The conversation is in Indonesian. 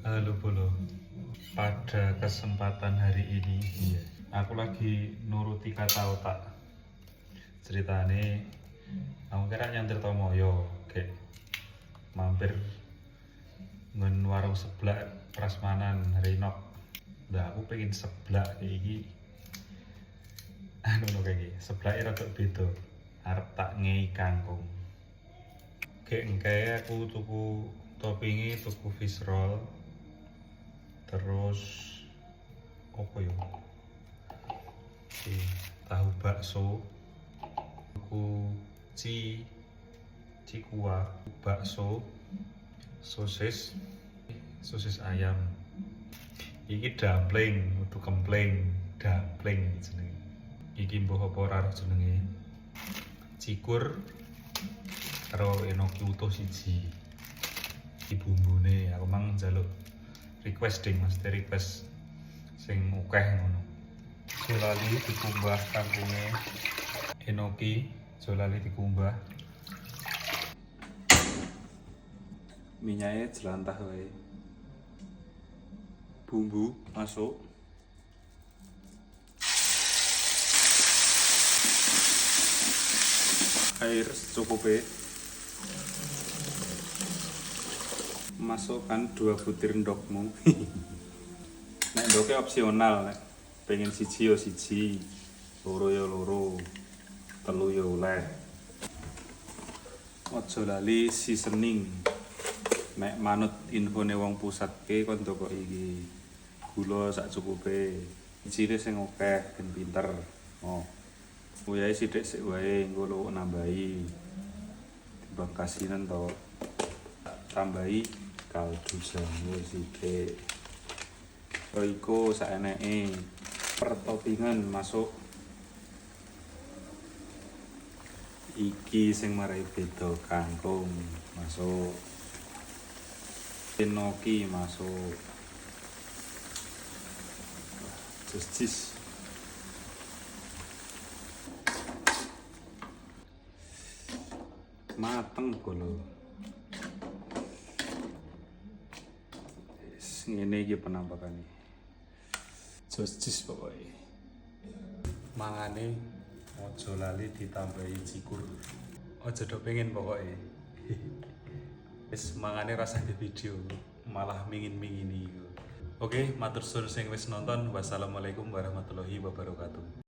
Halo Bolo, pada kesempatan hari ini aku lagi nuruti kata otak. Ceritane aku kira nyantir Tomoyo kayak mampir ngen warung seblak prasmanan Renok. Nah aku pengen seblak kayak iki anu kayak iki seblak rada beda arep tak ngei kangkung. Kayak engke aku tuku toppingi tuku fish roll terus apa ya tahu bakso tuku kuah bakso sosis ayam iki dumpling kudu kempling dumpling jenenge iki mbah apa ora jenenge cikur karo enoki utuh siji iki bumbune aku mang njaluk request ding mesti request sing akeh ngono. Aja lali dikumbah kangkunge enoki, aja lali dikumbah. Minyaknya jelantah wae. Bumbu masuk. Air secukupnya. Masukkan 2 butir ndokmu. Nek ndoknya opsional nek pengen siji yo siji, loro yo loro, telu yo oleh. Aja lali seasoning. Nek manut infone wong pusat ke kon toko iki. Gula sak cukupe. Ijine sing akeh ben pinter. Oh. Uyahe sithik sik wae engko lu nambahi. Timbang kasinan to. Tambahi kaldu jamur sithik. Roiko saeneke pertoppingan masuk. Iki sing marai beda kangkung masuk. Enoki masuk. Jus mateng Bolo. Ngene iki penampakane. Jus pokoknya. Mangane aja lali ditambahi cikur. Aja dok pengen pokoknya. Wis mangane rasane video malah mingin-mingini. Oke, matur suwun sing wis nonton. Wassalamualaikum warahmatullahi wabarakatuh.